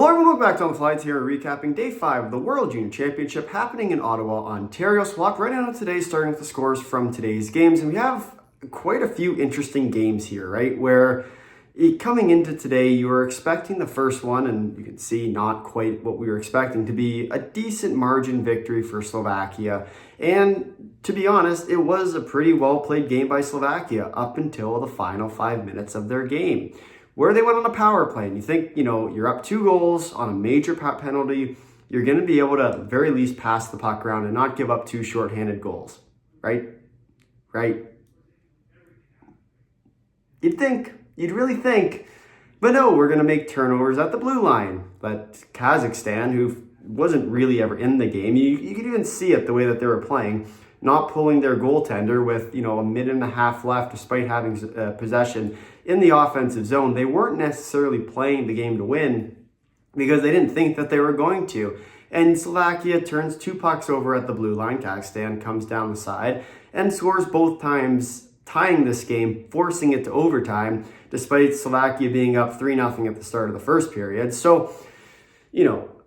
Hello everyone, welcome back to On the Flights here, recapping Day 5 of the World Junior Championship happening in Ottawa, Ontario. So we'll walk right into today, starting with the scores from today's games. And we have quite a few interesting games here, right? Where coming into today, you were expecting the first one, and you can see not quite what we were expecting, to be a decent margin victory for Slovakia. And to be honest, it was a pretty well-played game by Slovakia up until the final 5 minutes of their game, where they went on a power play. And you think, you're up 2 goals on a major penalty, you're going to be able to at the very least pass the puck around and not give up 2 shorthanded goals, right? Right? You'd really think, but no, we're going to make turnovers at the blue line. But Kazakhstan, who wasn't really ever in the game, you could even see it the way that they were playing, not pulling their goaltender with, a minute and a half left despite having possession in the offensive zone. They weren't necessarily playing the game to win because they didn't think that they were going to. And Slovakia turns 2 pucks over at the blue line. Kazakhstan comes down the side and scores both times, tying this game, forcing it to overtime, despite Slovakia being up 3-0 at the start of the first period. So,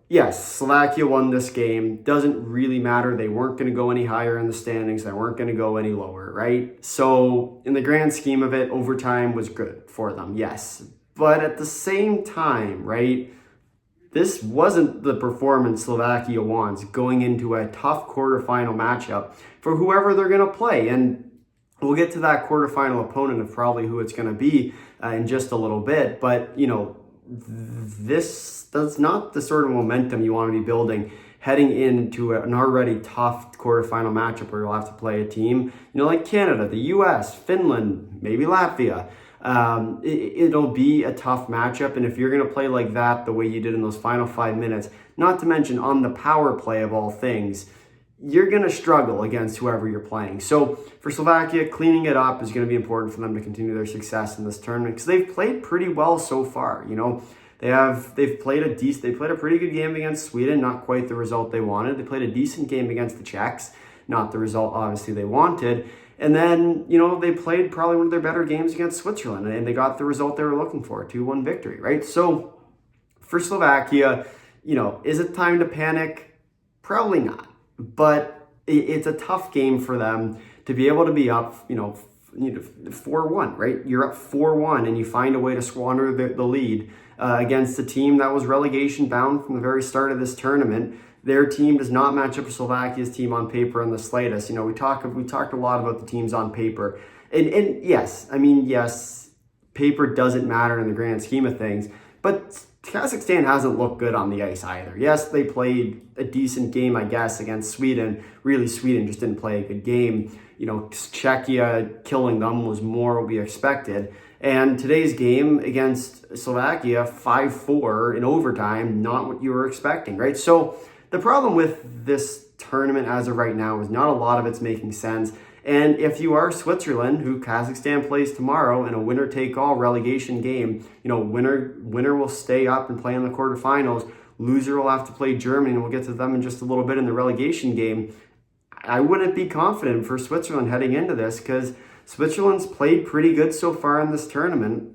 yes, Slovakia won this game. Doesn't really matter. They weren't going to go any higher in the standings. They weren't going to go any lower, right? So in the grand scheme of it, overtime was good for them, yes. But at the same time, right, this wasn't the performance Slovakia wants going into a tough quarterfinal matchup for whoever they're going to play. And we'll get to that quarterfinal opponent of probably who it's going to be in just a little bit. But, that's not the sort of momentum you want to be building heading into an already tough quarterfinal matchup where you'll have to play a team, like Canada, the US, Finland, maybe Latvia. It'll be a tough matchup. And if you're going to play like that, the way you did in those final 5 minutes, not to mention on the power play of all things, you're going to struggle against whoever you're playing. So for Slovakia, cleaning it up is going to be important for them to continue their success in this tournament because they've played pretty well so far. They've played a pretty good game against Sweden, not quite the result they wanted. They played a decent game against the Czechs, not the result obviously they wanted. And then, they played probably one of their better games against Switzerland, and they got the result they were looking for, a 2-1 victory, right? So for Slovakia, is it time to panic? Probably not. But it's a tough game for them to be able to be up, 4-1, right? You're up 4-1 and you find a way to squander the lead against a team that was relegation bound from the very start of this tournament. Their team does not match up with Slovakia's team on paper in the slightest. We talked a lot about the teams on paper. And yes, paper doesn't matter in the grand scheme of things, but Kazakhstan hasn't looked good on the ice either. Yes, they played a decent game, I guess, against Sweden. Really, Sweden just didn't play a good game. Czechia killing them was more what we expected. And today's game against Slovakia, 5-4 in overtime, not what you were expecting, right? So the problem with this tournament as of right now is not a lot of it's making sense. And if you are Switzerland, who Kazakhstan plays tomorrow in a winner-take-all relegation game, winner will stay up and play in the quarterfinals. Loser will have to play Germany, and we'll get to them in just a little bit in the relegation game. I wouldn't be confident for Switzerland heading into this because Switzerland's played pretty good so far in this tournament,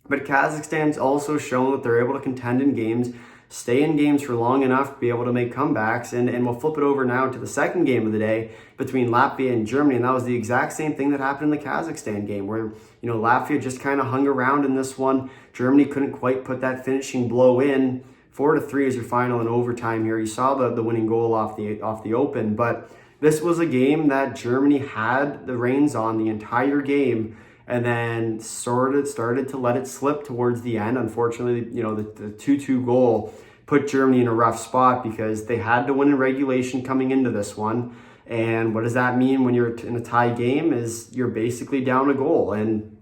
but Kazakhstan's also shown that they're able to contend in games, stay in games for long enough to be able to make comebacks. And we'll flip it over now to the second game of the day between Latvia and Germany. And that was the exact same thing that happened in the Kazakhstan game where, Latvia just kind of hung around in this one. Germany couldn't quite put that finishing blow in. 4-3 is your final in overtime here. You saw the winning goal off the open, but this was a game that Germany had the reins on the entire game and then started to let it slip towards the end. Unfortunately, the 2-2 goal put Germany in a rough spot because they had to win in regulation coming into this one. And what does that mean when you're in a tie game is you're basically down a goal. And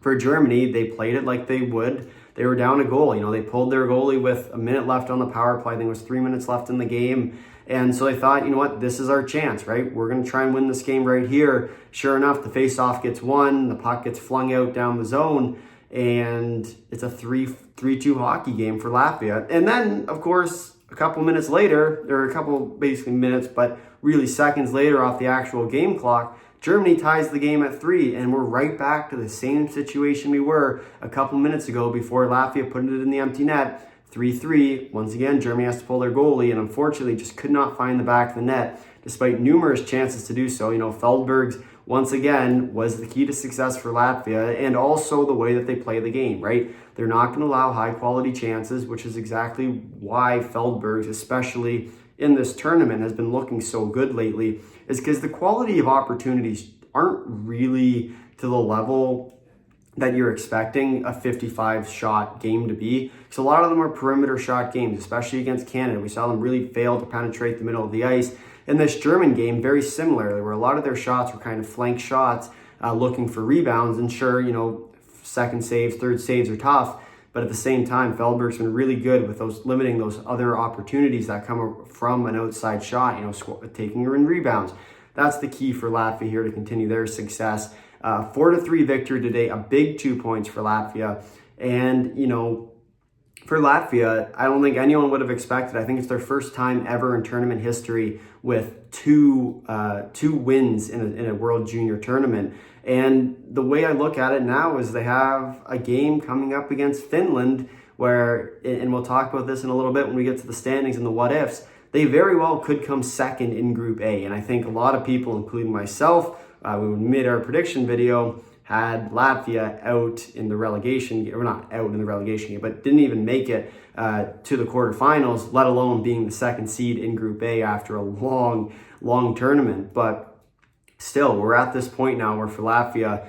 for Germany, they played it like they would. They were down a goal. They pulled their goalie with a minute left on the power play. I think it was 3 minutes left in the game. And so they thought, this is our chance, right? We're going to try and win this game right here. Sure enough, the face-off gets won. The puck gets flung out down the zone. And it's a 3-2 hockey game for Latvia. And then, of course, a couple minutes later, or a couple basically minutes, but really seconds later off the actual game clock, Germany ties the game at 3, and we're right back to the same situation we were a couple minutes ago before Latvia put it in the empty net. 3-3. Once again, Germany has to pull their goalie, and unfortunately just could not find the back of the net, despite numerous chances to do so. Feldberg's, once again, was the key to success for Latvia, and also the way that they play the game, right? They're not going to allow high-quality chances, which is exactly why Feldberg's, especially in this tournament, has been looking so good lately, is because the quality of opportunities aren't really to the level that you're expecting a 55-shot game to be. So a lot of them are perimeter shot games, especially against Canada. We saw them really fail to penetrate the middle of the ice. In this German game, very similarly, where a lot of their shots were kind of flank shots, looking for rebounds. And sure, second saves, third saves are tough, but at the same time, Feldberg's been really good with limiting those other opportunities that come from an outside shot, taking in rebounds. That's the key for Latvia here to continue their success. 4-3 victory today, a big 2 points for Latvia. And, for Latvia, I don't think anyone would have expected. I think it's their first time ever in tournament history with two wins in a World Junior tournament. And the way I look at it now is they have a game coming up against Finland where, and we'll talk about this in a little bit when we get to the standings and the what ifs, they very well could come second in Group A. And I think a lot of people, including myself, when we made our prediction video, had Latvia out in the relegation, or not out in the relegation game, but didn't even make it to the quarterfinals, let alone being the second seed in Group A after a long tournament. But still, we're at this point now where for Latvia,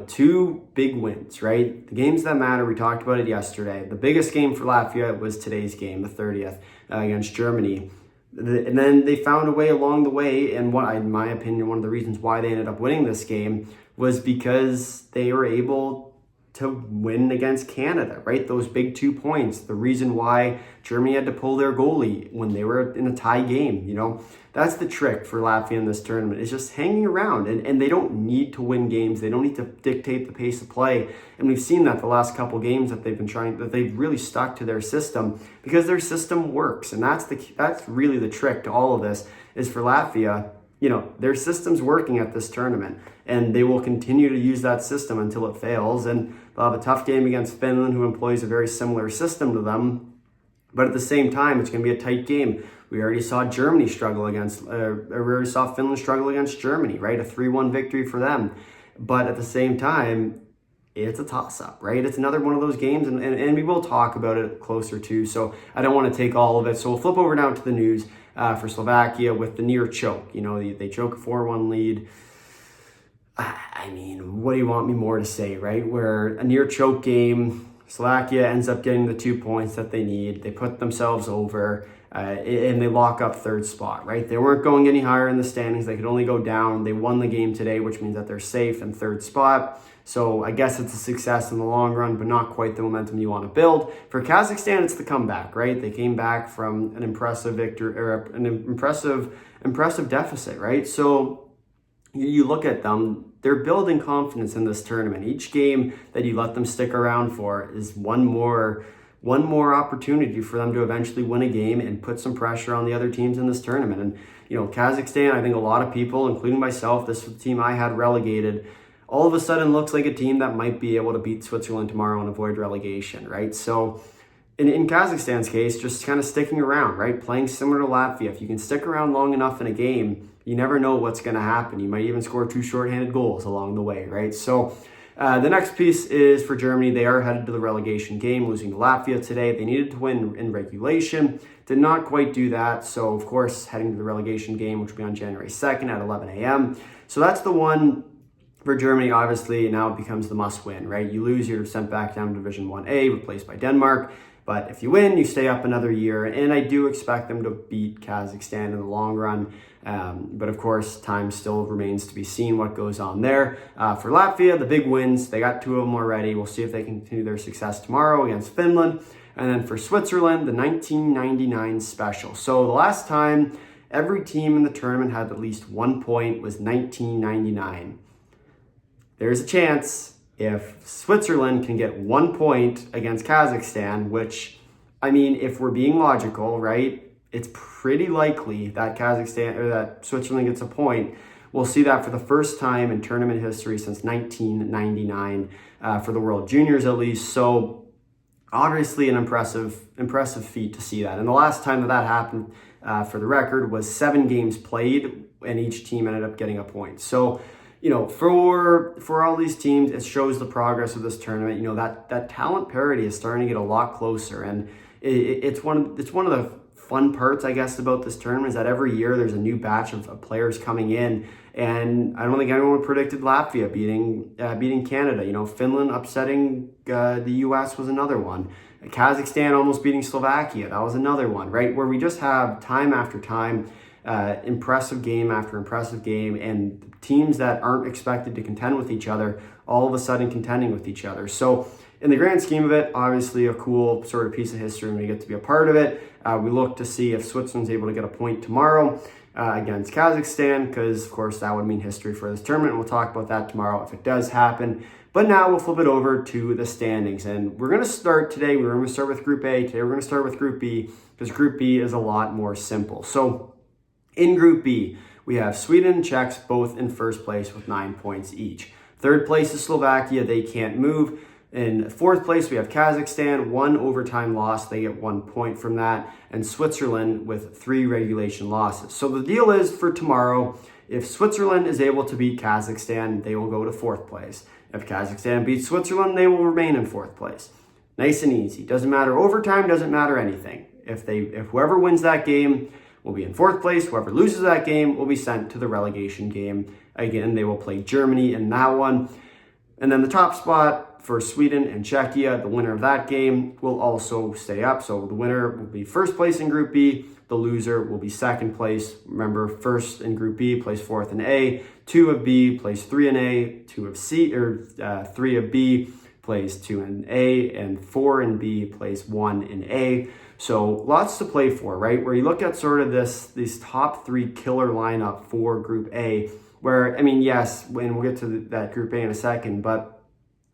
2 big wins, right? The games that matter, we talked about it yesterday. The biggest game for Latvia was today's game, the 30th, against Germany. And then they found a way along the way, and in my opinion, one of the reasons why they ended up winning this game was because they were able to win against Canada, right? Those big 2 points, the reason why Germany had to pull their goalie when they were in a tie game, That's the trick for Latvia in this tournament, is just hanging around, and they don't need to win games. They don't need to dictate the pace of play. And we've seen that the last couple games that they've really stuck to their system because their system works. And that's really the trick to all of this, is for Latvia, their system's working at this tournament, and they will continue to use that system until it fails. And they'll have a tough game against Finland, who employs a very similar system to them. But at the same time, it's going to be a tight game. We already saw Finland struggle against Germany, right? A 3-1 victory for them. But at the same time, it's a toss-up, right? It's another one of those games, and we will talk about it closer too. So I don't want to take all of it. So we'll flip over now to the news for Slovakia with the near choke. They choke a 4-1 lead. I mean, what do you want me more to say, right? Where a near choke game, Slovakia ends up getting the 2 points that they need. They put themselves over, and they lock up third spot, right? They weren't going any higher in the standings. They could only go down. They won the game today, which means that they're safe in third spot. So I guess it's a success in the long run, but not quite the momentum you want to build. For Kazakhstan, it's the comeback, right? They came back from an impressive victory, or an impressive deficit, right? So you look at them, they're building confidence in this tournament. Each game that you let them stick around for is one more opportunity for them to eventually win a game and put some pressure on the other teams in this tournament. And, Kazakhstan, I think a lot of people, including myself, this was the team I had relegated, all of a sudden looks like a team that might be able to beat Switzerland tomorrow and avoid relegation, right? So in Kazakhstan's case, just kind of sticking around, right? Playing similar to Latvia. If you can stick around long enough in a game, you never know what's going to happen. You might even score 2 shorthanded goals along the way, right? So the next piece is for Germany. They are headed to the relegation game, losing to Latvia today. They needed to win in regulation. Did not quite do that. So, of course, heading to the relegation game, which will be on January 2nd at 11 a.m. So that's the one for Germany. Obviously, now it becomes the must-win, right? You lose, you're sent back down to Division 1A, replaced by Denmark. But if you win, you stay up another year. And I do expect them to beat Kazakhstan in the long run. But of course, time still remains to be seen what goes on there. For Latvia, the big wins, they got 2 of them already. We'll see if they can continue their success tomorrow against Finland. And then for Switzerland, the 1999 special. So the last time every team in the tournament had at least 1 point was 1999. There's a chance if Switzerland can get 1 point against Kazakhstan, which, I mean, if we're being logical, right, it's pretty likely that that Switzerland gets a point. We'll see that for the first time in tournament history since 1999 for the World Juniors, at least. So Obviously an impressive feat to see that. And the last time that happened, for the record, was 7 games played and each team ended up getting a point. So, for all these teams, it shows the progress of this tournament. That talent parity is starting to get a lot closer, and it's one of the fun parts, I guess, about this tournament is that every year there's a new batch of players coming in, and I don't think anyone predicted Latvia beating Canada. Finland upsetting the U.S. was another one. Kazakhstan almost beating Slovakia, that was another one, right? Where we just have time after time, impressive game after impressive game, and teams that aren't expected to contend with each other all of a sudden contending with each other. So in the grand scheme of it, obviously a cool sort of piece of history, and we get to be a part of it. We look to see if Switzerland's able to get a point tomorrow against Kazakhstan, because of course that would mean history for this tournament. We'll talk about that tomorrow if it does happen. But now we'll flip it over to the standings, and we're going to start today. We're going to start with Group A. Today we're going to start with Group B, because Group B is a lot more simple. So in Group B, we have Sweden and Czechs both in first place with 9 points each. Third place is Slovakia. They can't move. In fourth place, we have Kazakhstan, 1 overtime loss. They get 1 point from that. And Switzerland with 3 regulation losses. So the deal is for tomorrow, if Switzerland is able to beat Kazakhstan, they will go to fourth place. If Kazakhstan beats Switzerland, they will remain in fourth place. Nice and easy. Doesn't matter overtime, doesn't matter anything. If whoever wins that game will be in fourth place. Whoever loses that game will be sent to the relegation game. Again, they will play Germany in that one. And then the top spot for Sweden and Czechia, the winner of that game will also stay up. So the winner will be first place in Group B. The loser will be second place. Remember, first in Group B plays fourth in A. 2 of B plays 3 in A. 2 of C, or 3 of B plays 2 in A. And 4 in B plays 1 in A. So lots to play for, right? Where you look at sort of these top 3 killer lineup for Group A, where, I mean, yes, and we'll get to that Group A in a second, but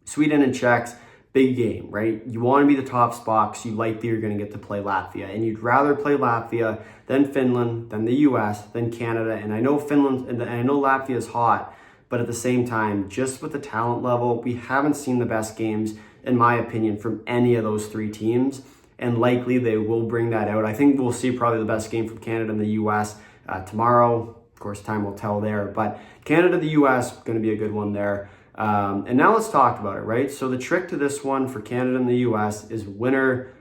Sweden and Czechs, big game, right? You want to be the top spot because you likely are going to get to play Latvia, and you'd rather play Latvia than Finland, than the US, than Canada. And I know Finland and I know Latvia is hot, but at the same time, just with the talent level, we haven't seen the best games, in my opinion, from any of those 3 teams. And likely they will bring that out. I think we'll see probably the best game from Canada and the US tomorrow. Of course, time will tell there. But Canada, the US, going to be a good one there. And now let's talk about it, right? So the trick to this one for Canada and the US is winner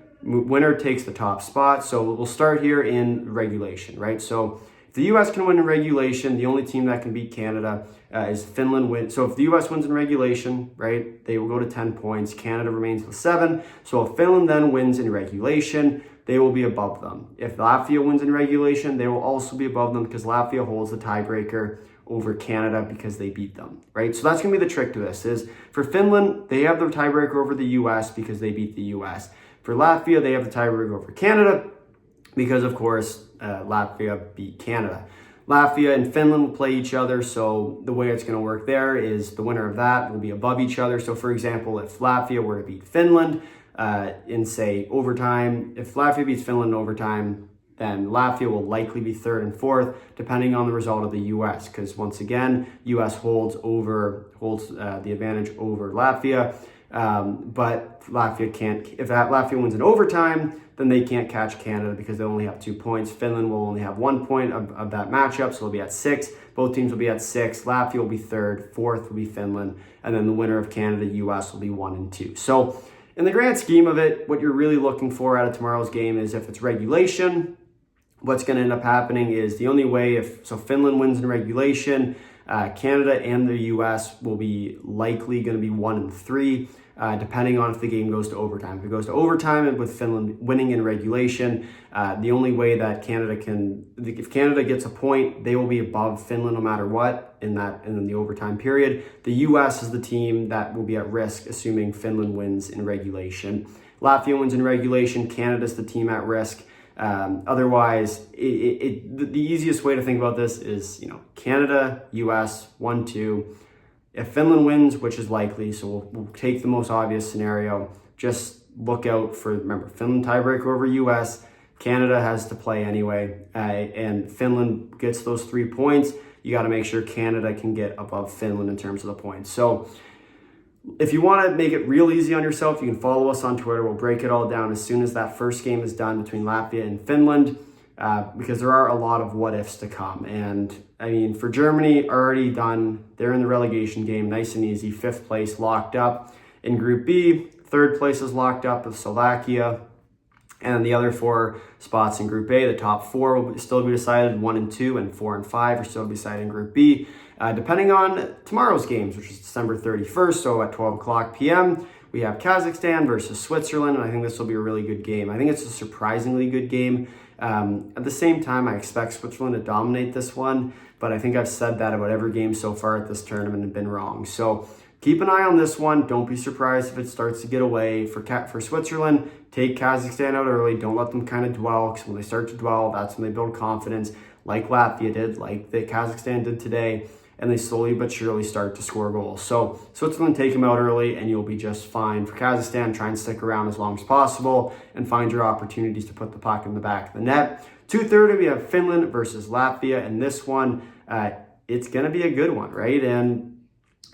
takes the top spot. So we'll start here in regulation, right? So if the US can win in regulation, the only team that can beat Canada is Finland. So if the US wins in regulation, right, they will go to 10 points. Canada remains with 7. So if Finland then wins in regulation, they will be above them. If Latvia wins in regulation, they will also be above them because Latvia holds the tiebreaker over Canada because they beat them, right? So that's going to be the trick to this is for Finland, they have the tiebreaker over the US because they beat the US. For Latvia, they have the tiebreaker over Canada because, of course, Latvia beat Canada. Latvia and Finland will play each other, so the way it's going to work there is the winner of that will be above each other. So, for example, if Latvia were to beat Finland in, say, overtime, if Latvia beats Finland in overtime, then Latvia will likely be third and fourth, depending on the result of the U.S. Because once again, U.S. holds the advantage over Latvia, but Latvia can't. If Latvia wins in overtime, then they can't catch Canada because they only have 2 points. Finland will only have 1 point of that matchup, so they'll be at 6. Both teams will be at 6. Latvia will be third, fourth will be Finland, and then the winner of Canada, U.S. will be 1 and 2. So in the grand scheme of it, what you're really looking for out of tomorrow's game is if it's regulation. What's going to end up happening is the only way if Finland wins in regulation, Canada and the U.S. will be likely going to be 1 and 3, depending on if the game goes to overtime. If it goes to overtime with Finland winning in regulation, the only way that if Canada gets a point, they will be above Finland no matter what in the overtime period. The U.S. is the team that will be at risk, assuming Finland wins in regulation. Latvia wins in regulation. Canada's the team at risk. Otherwise, the easiest way to think about this is, Canada, US, 1-2. If Finland wins, which is likely, so we'll take the most obvious scenario, just look out for, remember, Finland tiebreaker over US, Canada has to play anyway, and Finland gets those 3 points. You got to make sure Canada can get above Finland in terms of the points. So If you want to make it real easy on yourself, you can follow us on Twitter. We'll break it all down as soon as that first game is done between Latvia and Finland, because there are a lot of what ifs to come. And I mean, for Germany, already done. They're in the relegation game, nice and easy. 5th place locked up. In Group B, 3rd place is locked up with Slovakia. And the other 4 spots in Group A, the top 4 will still be decided. 1 and 2 and 4 and 5 are still decided in Group B. Depending on tomorrow's games, which is December 31st, so at 12 o'clock p.m., we have Kazakhstan versus Switzerland, and I think this will be a really good game. I think it's a surprisingly good game. At the same time, I expect Switzerland to dominate this one, but I think I've said that about every game so far at this tournament and been wrong. So keep an eye on this one. Don't be surprised if it starts to get away. For Switzerland, take Kazakhstan out early. Don't let them kind of dwell, because when they start to dwell, that's when they build confidence, like Latvia did, like the Kazakhstan did today, and they slowly but surely start to score goals. So Switzerland, take them out early, and you'll be just fine. For Kazakhstan, try and stick around as long as possible and find your opportunities to put the puck in the back of the net. 2:30, we have Finland versus Latvia, and this one, it's going to be a good one, right? And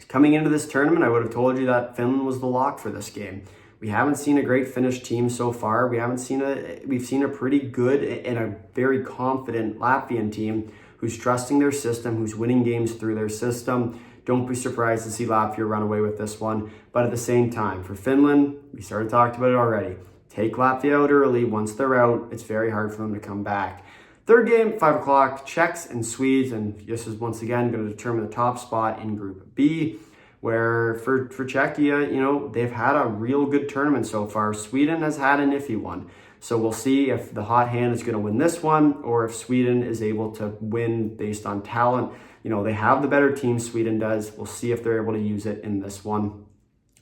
coming into this tournament, I would have told you that Finland was the lock for this game. We haven't seen a great Finnish team so far. We've seen a pretty good and a very confident Latvian team who's trusting their system, who's winning games through their system. Don't be surprised to see Latvia run away with this one. But at the same time, for Finland, we started talking about it already. Take Latvia out early. Once they're out, it's very hard for them to come back. 3rd game, 5 o'clock, Czechs and Swedes. And this is once again going to determine the top spot in Group B, where for Czechia, they've had a real good tournament so far. Sweden has had an iffy one. So we'll see if the hot hand is going to win this one, or if Sweden is able to win based on talent. They have the better team, Sweden does. We'll see if they're able to use it in this one.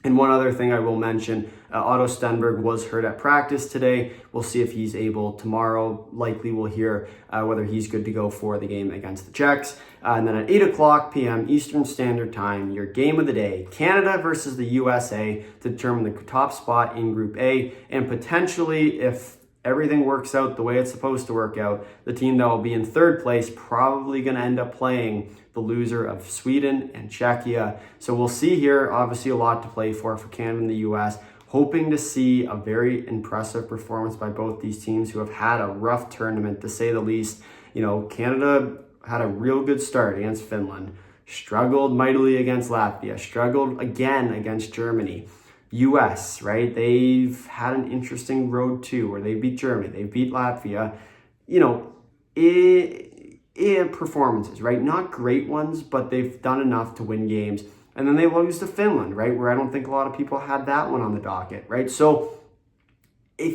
And one other thing I will mention, Otto Stenberg was hurt at practice today. We'll see if he's able tomorrow. Likely we'll hear whether he's good to go for the game against the Czechs. And then at 8 o'clock p.m. Eastern Standard Time, your game of the day, Canada versus the USA, to determine the top spot in Group A. And potentially, if everything works out the way it's supposed to work out, the team that will be in 3rd place probably going to end up playing the loser of Sweden and Czechia. So we'll see here. Obviously a lot to play for Canada and the US. Hoping to see a very impressive performance by both these teams, who have had a rough tournament, to say the least. Canada had a real good start against Finland, struggled mightily against Latvia, struggled again against Germany. US, right? They've had an interesting road too, where they beat Germany, they beat Latvia. Performances, right? Not great ones, but they've done enough to win games. And then they lose to Finland, right? Where I don't think a lot of people had that one on the docket, right? So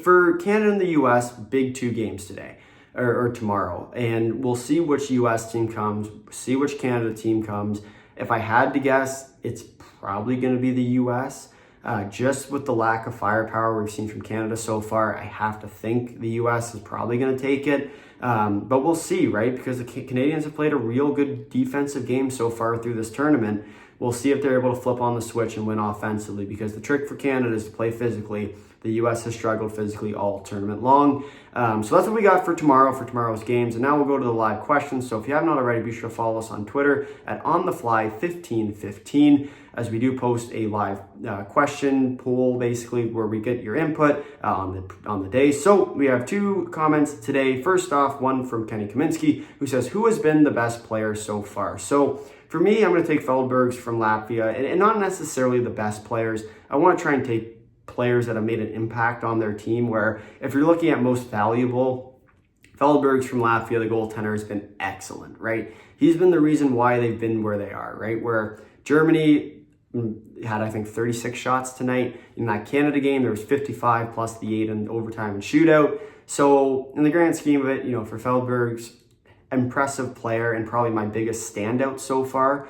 for Canada and the US, big 2 games today or tomorrow. And we'll see which US team comes, see which Canada team comes. If I had to guess, it's probably going to be the US. Just with the lack of firepower we've seen from Canada so far, I have to think the US is probably going to take it. But we'll see, right? Because the Canadians have played a real good defensive game so far through this tournament. We'll see if they're able to flip on the switch and win offensively, because the trick for Canada is to play physically. The U.S. has struggled physically all tournament long. So that's what we got for tomorrow's games. And now we'll go to the live questions. So if you haven't already, be sure to follow us on Twitter at OnTheFly1515, as we do post a live question poll, basically, where we get your input on the day. So we have 2 comments today. First off, one from Kenny Kaminsky, who says, who has been the best player so far? So for me, I'm going to take Feldbergs from Latvia, and not necessarily the best players. I want to try and take players that have made an impact on their team, where if you're looking at most valuable, Feldbergs from Latvia, the goaltender, has been excellent, right? He's been the reason why they've been where they are, right? Where Germany had, I think, 36 shots tonight. In that Canada game, there was 55 plus the 8 in overtime and shootout. So in the grand scheme of it, for Feldbergs, impressive player and probably my biggest standout so far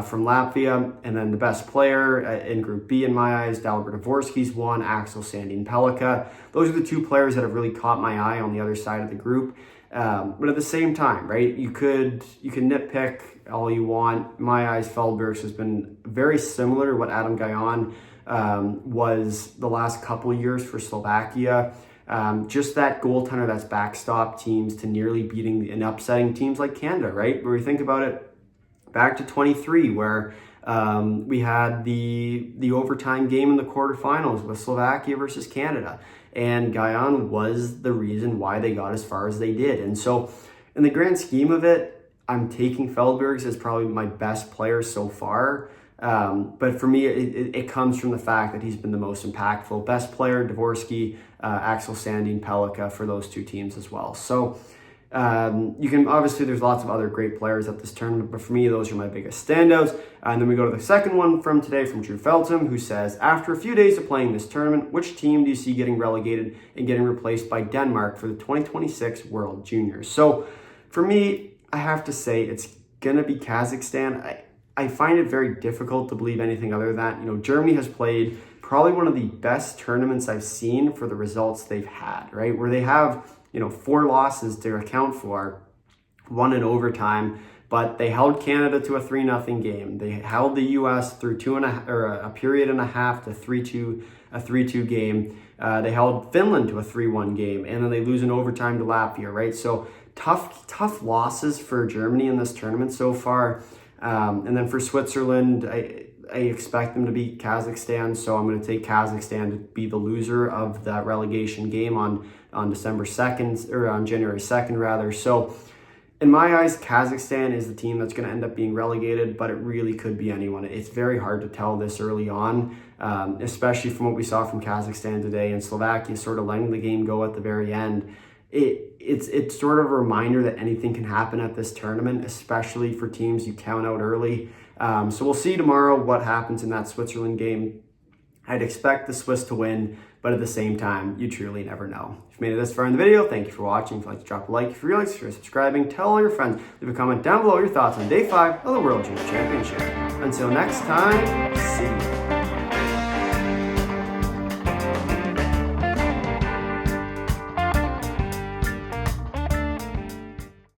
from Latvia. And then the best player in Group B, in my eyes, Dalibor Dvorsky's one, Axel Sandin Pellikka. Those are the 2 players that have really caught my eye on the other side of the group. But at the same time, right, you can nitpick all you want. In my eyes, Feldbergs has been very similar to what Adam Gajan was the last couple years for Slovakia. Just that goaltender that's backstop teams to nearly beating and upsetting teams like Canada, right? Where you think about it, back to 23, where We had the overtime game in the quarterfinals with Slovakia versus Canada. And Guyan was the reason why they got as far as they did. And so in the grand scheme of it, I'm taking Feldbergs as probably my best player so far. But for me, it comes from the fact that he's been the most impactful. Best player, Dvorsky, Axel Sandin, Pellikka for those two teams as well. So you can, obviously there's lots of other great players at this tournament, but for me, those are my biggest standouts. And then we go to the second one from today from Drew Feltham, who says, after a few days of playing this tournament, which team do you see getting relegated and getting replaced by Denmark for the 2026 World Juniors? So for me, I have to say it's going to be Kazakhstan. I find it very difficult to believe anything other than that. You know, Germany has played probably one of the best tournaments I've seen for the results they've had, right? Where they have, 4 losses to account for, 1 in overtime, but they held Canada to a 3-0 game. They held the U.S. through a period and a half to a 3-2 game. They held Finland to a 3-1 game, and then they lose in overtime to Latvia, right? So tough losses for Germany in this tournament so far. And then for Switzerland, I expect them to beat Kazakhstan, so I'm going to take Kazakhstan to be the loser of that relegation game on December 2nd, or on January 2nd rather. So in my eyes, Kazakhstan is the team that's going to end up being relegated, but it really could be anyone. It's very hard to tell this early on, especially from what we saw from Kazakhstan today, and Slovakia sort of letting the game go at the very end. It's sort of a reminder that anything can happen at this tournament, especially for teams you count out early. So we'll see tomorrow what happens in that Switzerland game. I'd expect the Swiss to win, but at the same time, you truly never know. If you made it this far in the video, thank you for watching. If you'd like to drop a like, if you realize you're subscribing, tell all your friends, leave a comment down below your thoughts on Day 5 of the World Junior Championship. Until next time, see you.